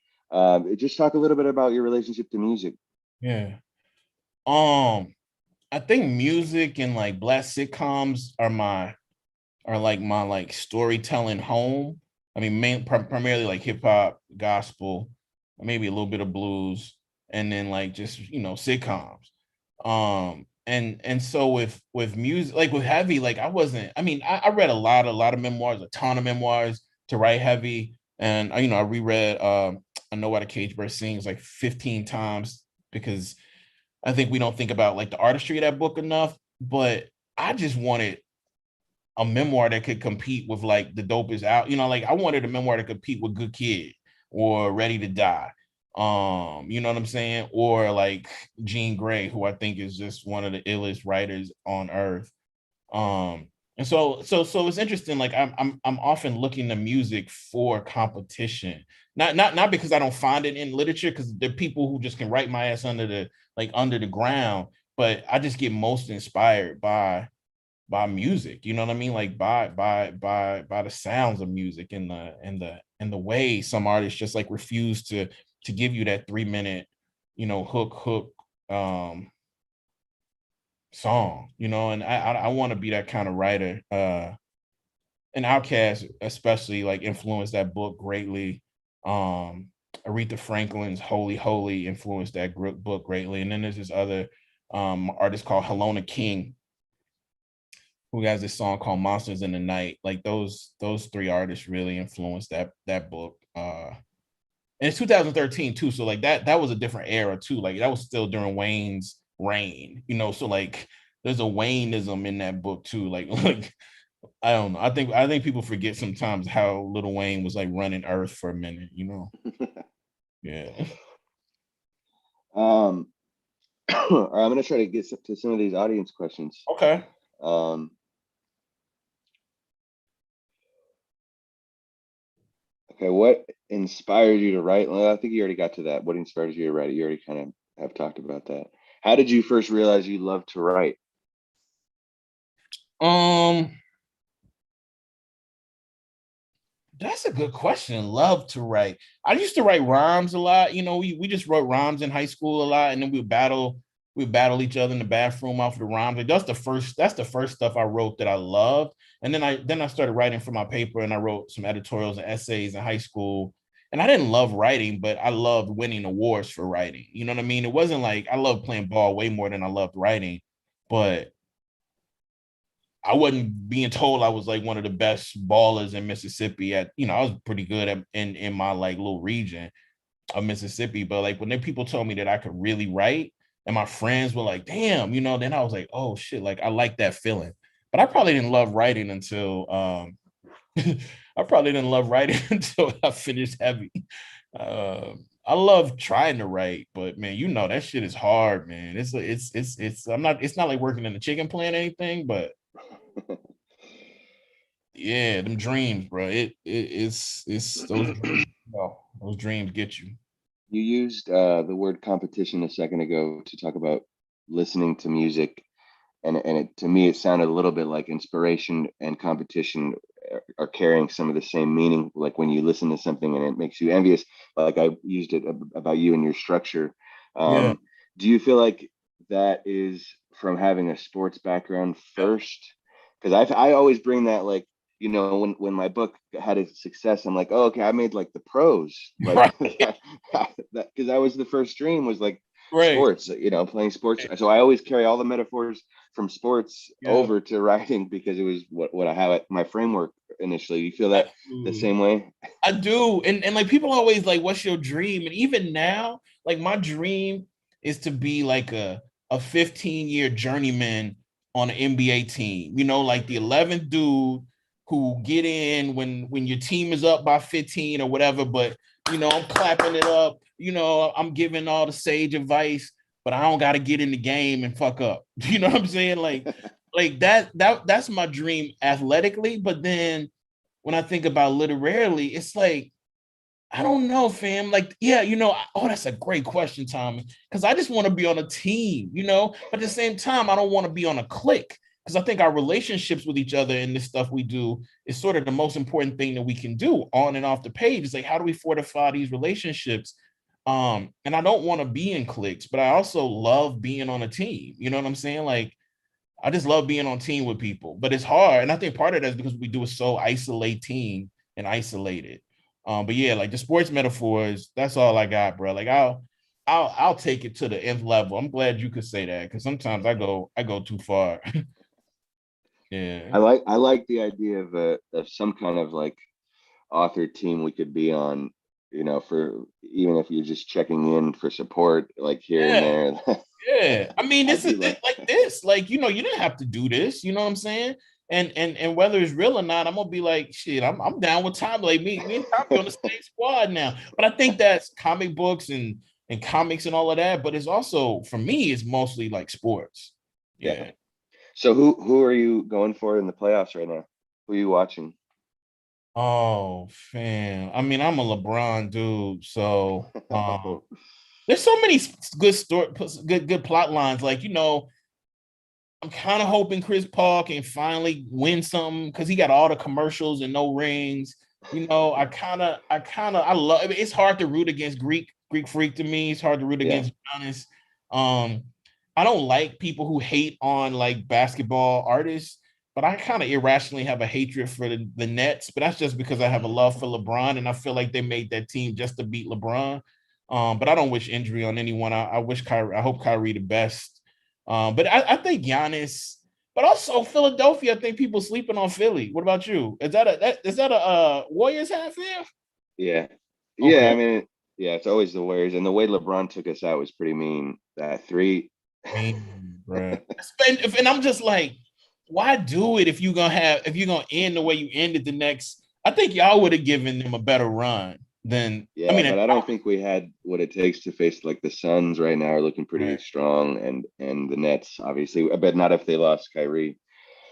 Just talk a little bit about your relationship to music. Yeah. I think music and like black sitcoms are like my like storytelling home. I mean, primarily like hip hop, gospel, maybe a little bit of blues, and then like just sitcoms. And so with music, like with heavy, like I wasn't. I mean, I read a lot of memoirs, a ton of memoirs to write heavy, and I reread I Know Why the Cage Bird Sings like 15 times because I think we don't think about like the artistry of that book enough. But I just wanted a memoir that could compete with like the dopest out. Like I wanted a memoir to compete with Good Kid or Ready to Die. You know what I'm saying? Or like Jean Grey, who I think is just one of the illest writers on earth. And so it's interesting. Like I'm often looking to music for competition. Not because I don't find it in literature, because there are people who just can write my ass under the ground, but I just get most inspired by music, you know what I mean? Like by the sounds of music and the way some artists just like refuse to give you that 3 minute, hook um song, and I want to be that kind of writer. And Outkast especially like influenced that book greatly. Aretha Franklin's Holy Holy influenced that book greatly. And then there's this other artist called Helona King who has this song called Monsters in the Night. Like those three artists really influenced that book. And it's 2013 too. So like that was a different era too. Like that was still during Wayne's reign, so like there's a Wayneism in that book too. Like like I don't know. I think people forget sometimes how Little Wayne was like running Earth for a minute. Yeah. Um, all right, I'm gonna try to get to some of these audience questions. Okay. Um, Okay, what inspired you to write? Well, I think you already got to that. What inspires you to write? You already kind of have talked about that. How did you first realize you loved to write? Um, that's a good question. Love to write. I used to write rhymes a lot. You know, we just wrote rhymes in high school a lot, and then we battle each other in the bathroom off the rhymes. Like that's the first stuff I wrote that I loved. And then I started writing for my paper, and I wrote some editorials and essays in high school. And I didn't love writing, but I loved winning awards for writing. You know what I mean? It wasn't like I loved playing ball way more than I loved writing, but I wasn't being told I was like one of the best ballers in Mississippi I was pretty good in my like little region of Mississippi. But like when people told me that I could really write and my friends were like, damn, then I was like, oh shit, like I like that feeling. But I probably didn't love writing until I probably didn't love writing until I finished heavy. I love trying to write, but man, that shit is hard, man. It's not like working in a chicken plant or anything, but yeah, them dreams, bro. It's those dreams get you. You used the word competition a second ago to talk about listening to music, and to me, it sounded a little bit like inspiration and competition are carrying some of the same meaning. Like when you listen to something and it makes you envious, like I used it about you and your structure. Yeah. Do you feel like that is from having a sports background first? Because I always bring that, like, when my book had a success, I'm like, oh, okay, I made like the pros, like Right. because that was the first dream, was like Right. sports, playing sports. So I always carry all the metaphors from sports Yeah. over to writing because it was what I have at my framework initially. You feel that the Absolutely. same way? I do. And like people always like, what's your dream? And even now, like my dream is to be like a 15-year journeyman on an NBA team. Like the 11th dude who get in when your team is up by 15 or whatever, but I'm clapping it up, I'm giving all the sage advice, but I don't gotta get in the game and fuck up. You know what I'm saying? Like that's my dream athletically, but then when I think about literarily, it's like, I don't know, fam. Like, yeah, oh, that's a great question, Tommy. Because I just want to be on a team, But at the same time, I don't want to be on a clique. Because I think our relationships with each other and this stuff we do is sort of the most important thing that we can do on and off the page. It's like, how do we fortify these relationships? And I don't want to be in cliques, but I also love being on a team. You know what I'm saying? Like, I just love being on team with people, but it's hard. And I think part of that is because we do it so isolating and isolated. But yeah, like the sports metaphors, that's all I got, bro. Like I'll take it to the nth level. I'm glad you could say that because sometimes I go too far. Yeah. I like the idea of some kind of like author team we could be on, for even if you're just checking in for support, like here and Yeah. there. Yeah. I mean, I this is do like. like this. Like, you didn't have to do this. You know what I'm saying? And whether it's real or not, I'm gonna be like, shit, I'm down with Tom. Like me and Tommy on the same squad now. But I think that's comic books and comics and all of that. But it's also for me, it's mostly like sports. Yeah. Yeah. So who are you going for in the playoffs right now? Who are you watching? Oh, fam. I mean, I'm a LeBron dude, so there's so many good story, good plot lines. Like, I'm kind of hoping Chris Paul can finally win something because he got all the commercials and no rings. I love. I mean, it's hard to root against Greek Freak to me. It's hard to root Yeah. against Giannis. Um, I don't like people who hate on like basketball artists, but I kind of irrationally have a hatred for the Nets. But that's just because I have a love for LeBron, and I feel like they made that team just to beat LeBron. But I don't wish injury on anyone. I wish Kyrie. I hope Kyrie the best. But I think Giannis, but also Philadelphia. I think people sleeping on Philly. What about you? Is that a Warriors hat fan? Yeah. Yeah. I Okay. mean, yeah, it's always the Warriors. And the way LeBron took us out was pretty mean. That three. Man, bro. And I'm just like, why do it if you're gonna end the way you ended the next? I think y'all would have given them a better run than I Yeah, mean, but I don't think we had what it takes to face, like, the Suns right now are looking pretty right, strong, and the Nets obviously, but not if they lost Kyrie.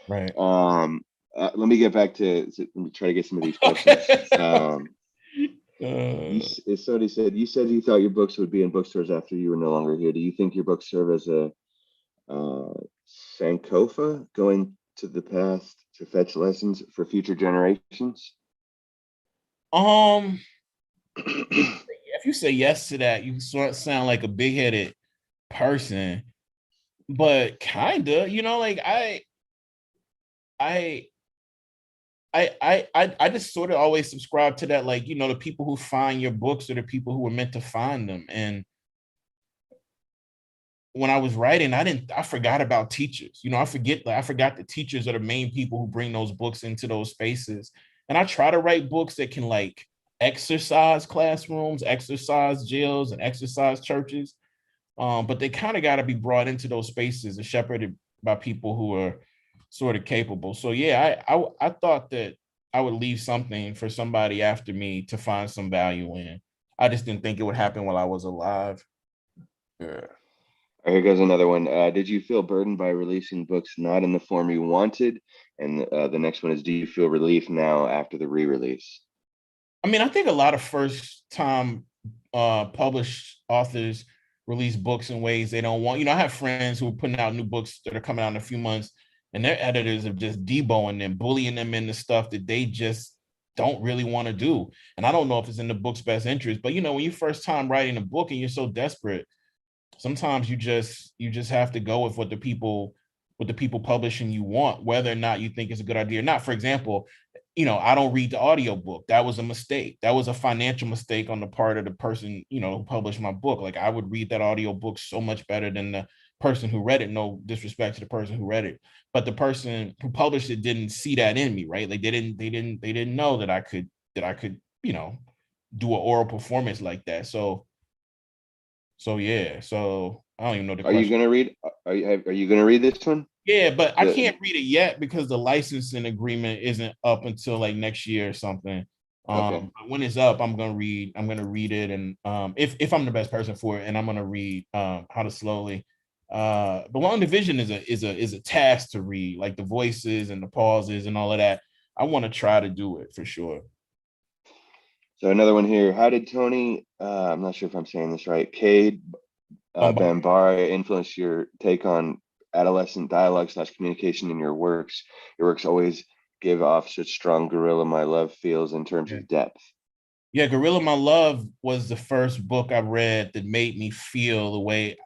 right. Let me get back to let me try to get some of these questions. Okay. Somebody said you said you thought your books would be in bookstores after you were no longer here. Do you think your books serve as a uh, Sankofa going to the past to fetch lessons for future generations? um, if you say yes to that, you sort of sound like a big-headed person, but kinda, like I I just sort of always subscribe to that, like, the people who find your books are the people who were meant to find them. And when I was writing, I forgot about teachers. I forgot the teachers are the main people who bring those books into those spaces. And I try to write books that can like exercise classrooms, exercise jails, and exercise churches. But they kind of got to be brought into those spaces and shepherded by people who are sort of capable. So yeah, I thought that I would leave something for somebody after me to find some value in. I just didn't think it would happen while I was alive. Yeah. Here goes another one. Did you feel burdened by releasing books not in the form you wanted? And the next one is, do you feel relief now after the re-release? I mean, I think a lot of first time published authors release books in ways they don't want. I have friends who are putting out new books that are coming out in a few months, and their editors are just deboing them, bullying them into stuff that they just don't really want to do. And I don't know if it's in the book's best interest, but when you first time writing a book and you're so desperate, sometimes you just have to go with what the people publishing you want, whether or not you think it's a good idea or not. For example, I don't read the audiobook. That was a mistake. That was a financial mistake on the part of the person, who published my book. Like, I would read that audiobook so much better than the person who read it. No disrespect to the person who read it, but the person who published it didn't see that in me, right? Like, they didn't know that I could, do an oral performance like that. So yeah. So I don't even know the Are you question. gonna read? Are you gonna read this one? Yeah, but I The can't read it yet because the licensing agreement isn't up until like next year or something. Okay. But when it's up, I'm gonna read it, and if I'm the best person for it, and I'm gonna read How to Slowly. But Long Division is a task to read, like the voices and the pauses and all of that. I want to try to do it for sure. So another one here. How did Tony? I'm not sure if I'm saying this right. Cade Bambara influence your take on adolescent dialogue slash communication in your works? Your works always give off such strong Gorilla My Love feels in terms Yeah. of depth. Yeah, Gorilla My Love was the first book I read that made me feel the way,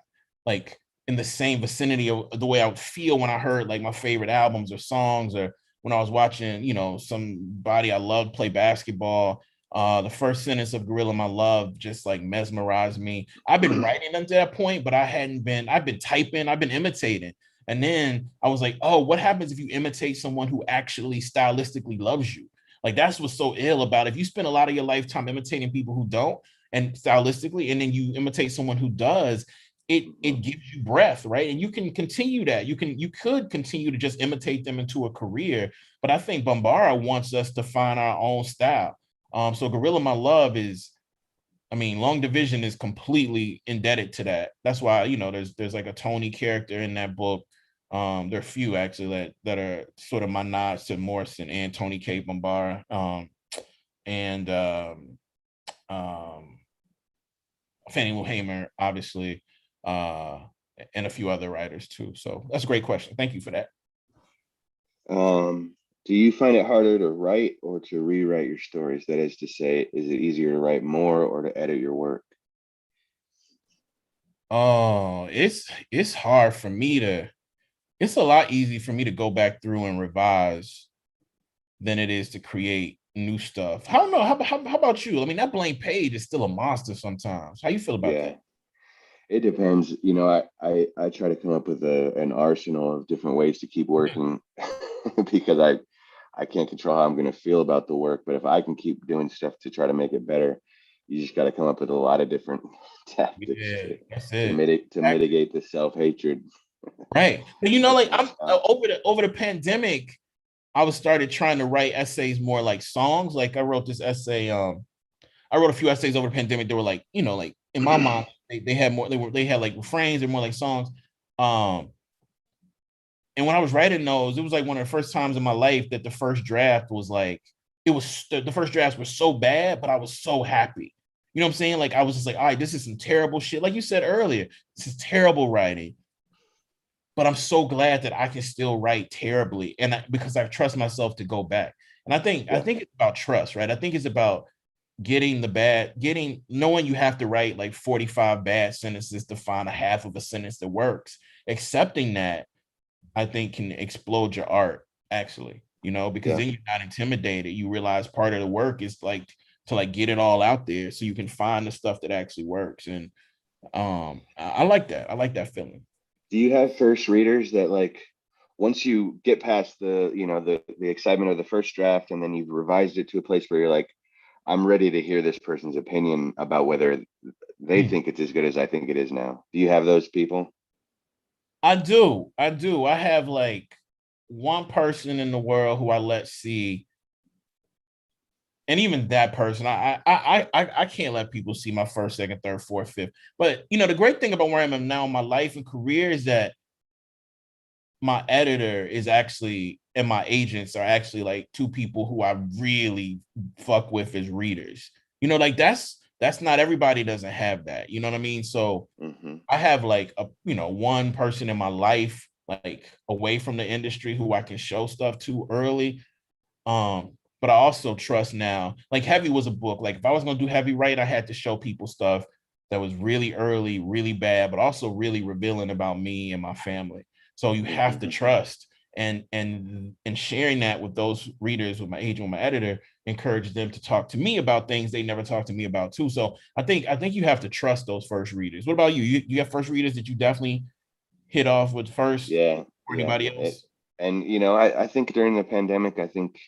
like in the same vicinity of the way I would feel when I heard like my favorite albums or songs, or when I was watching, somebody I loved play basketball. The first sentence of Gorilla My Love just like mesmerized me. I've been writing them to that point, but I've been typing, I've been imitating. And then I was like, oh, what happens if you imitate someone who actually stylistically loves you? Like, that's what's so ill about it. If you spend a lot of your lifetime imitating people who don't, and stylistically, and then you imitate someone who does, it gives you breath, right? And you can continue that. You could continue to just imitate them into a career, but I think Bombara wants us to find our own style. So Gorilla My Love is, I mean, Long Division is completely indebted to that. That's why, there's like a Tony character in that book. There are a few actually that are sort of my nods to Morrison and Tony K. Bombara. And um, Fannie Lou Hamer, obviously, uh, and a few other writers too. So that's a great question. Thank you for that. Do you find it harder to write or to rewrite your stories? That is to say, is it easier to write more or to edit your work? Oh, it's hard for me to. It's a lot easier for me to go back through and revise than it is to create new stuff. I don't know. How about you? I mean, that blank page is still a monster sometimes. How you feel about Yeah, that? it depends. I try to come up with an arsenal of different ways to keep working because I can't control how I'm going to feel about the work. But if I can keep doing stuff to try to make it better, you just got to come up with a lot of different tactics Yeah, to that's to it. mitigate to Exactly. mitigate the self hatred Right. But that like can't I'm stop. over the pandemic, I was started trying to write essays more like songs. Like I wrote this essay. I wrote a few essays over the pandemic. They were like, like in my mind, they had more. They had like refrains. They're more like songs. Um, and when I was writing those, it was like one of the first times in my life that the first draft was like it was the first drafts were so bad, but I was so happy. You know what I'm saying? Like I was just like, all right, this is some terrible shit. Like you said earlier, this is terrible writing. But I'm so glad that I can still write terribly, and because I trust myself to go back. And I Yeah. think it's about trust, right? I think it's about knowing you have to write like 45 bad sentences to find a half of a sentence that works. Accepting that, I think, can explode your art, actually, because Yeah. then you're not intimidated. You realize part of the work is like to like get it all out there so you can find the stuff that actually works. And I like that. I like that feeling. Do you have first readers that, like, once you get past the, the excitement of the first draft, and then you've revised it to a place where you're like, I'm ready to hear this person's opinion about whether they Hmm. think it's as good as I think it is now? Do you have those people? I do. I do. I have like one person in the world who I let see, and even that person, I can't let people see my first, second, third, fourth, fifth. But the great thing about where I am now in my life and career is that my editor is actually, and my agents are actually like two people who I really fuck with as readers. Like that's not everybody doesn't have that. You know what I mean? So Hmm. I have like one person in my life, like away from the industry, who I can show stuff to early. But I also trust now, like Heavy was a book. Like if I was gonna do Heavy right, I had to show people stuff that was really early, really bad, but also really revealing about me and my family. So you have Hmm. to trust, and sharing that with those readers, with my agent, with my editor, encourage them to talk to me about things they never talked to me about too. So I think you have to trust those first readers. What about you? You have first readers that you definitely hit off with first, Yeah. or Yeah. anybody else? And I think during the pandemic, I think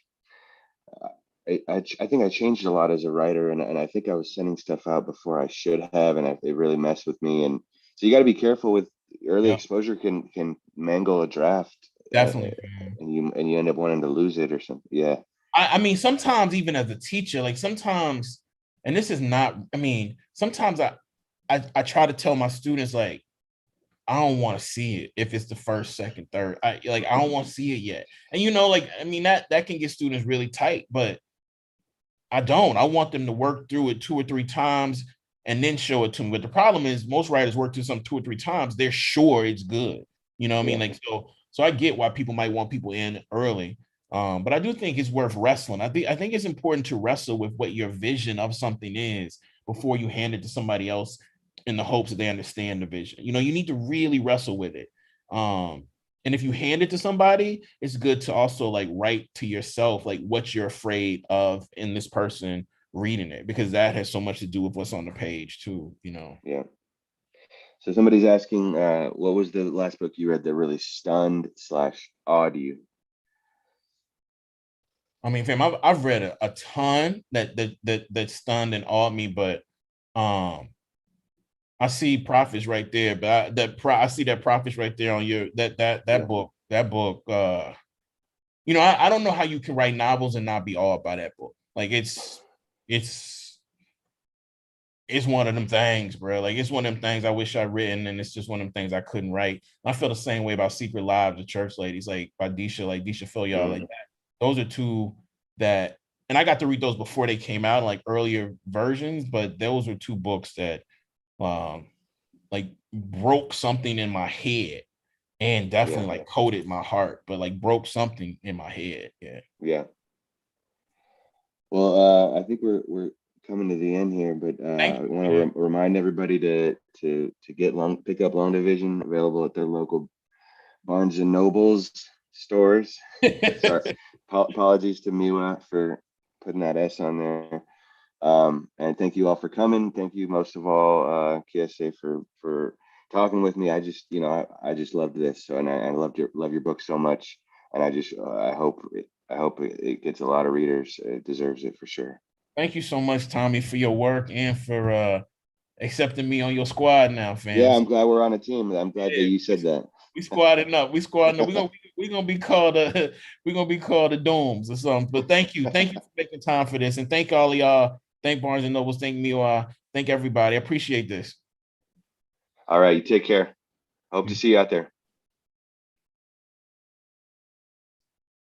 I think I changed a lot as a writer, and I think I was sending stuff out before I should have, and it really messed with me. And so you got to be careful with early Yeah, exposure, can mangle a draft, definitely. and you end up wanting to lose it or something. Yeah. I mean, sometimes even as a teacher, like sometimes, and this is not, I mean, sometimes I try to tell my students, like, I don't want to see it if it's the first, second, third. I don't want to see it yet. And like, I mean, that can get students really tight, but I don't. I want them to work through it 2 or 3 times and then show it to me. But the problem is most writers work through something 2 or 3 times. They're sure it's good. You know what I mean? Yeah. Like so I get why people might want people in early. But I do think it's worth wrestling. I think it's important to wrestle with what your vision of something is before you hand it to somebody else in the hopes that they understand the vision. You need to really wrestle with it. Um, and if you hand it to somebody, it's good to also like write to yourself, like what you're afraid of in this person reading it, because that has so much to do with what's on the page too. Yeah. So somebody's asking, what was the last book you read that really stunned slash awed you? I mean, fam, I've read a ton that stunned and awed me, but um I see prophets right there, but I see that prophets right there on your Yeah. that book. I don't know how you can write novels and not be awed by that book. Like it's it's one of them things, bro. Like it's one of them things I wish I'd written, and it's just one of them things I couldn't write. And I feel the same way about Secret Lives of Church Ladies, like by Disha, like Disha Phil, y'all, like Mm. that. Those are two that, and I got to read those before they came out, like earlier versions, but those were two books that um like broke something in my head and Yeah. definitely like coated my heart, but like broke something in my head. Yeah. Yeah. Well, I think we're coming to the end here, but Thank I you. want to Yeah. remind everybody to get pick up Long Division, available at their local Barnes and Nobles stores. Sorry, apologies to Miwa for putting that S on there. And thank you all for coming. Thank you most of all, Kiese, for talking with me. I just, I just loved this. So, and I love your book so much. And I hope it gets a lot of readers. It deserves it for sure. Thank you so much, Tommy, for your work and for accepting me on your squad now, fam. Yeah, So, I'm glad we're on a team. I'm glad that yeah, you said that. we squatting up. We squatting up. We're gonna be called we're gonna be called the Dooms or something. But thank you for making time for this, and thank all of y'all. Thank Barnes and Nobles. Thank me. Thank everybody. I appreciate this. All right, you take care. Hope to see you out there.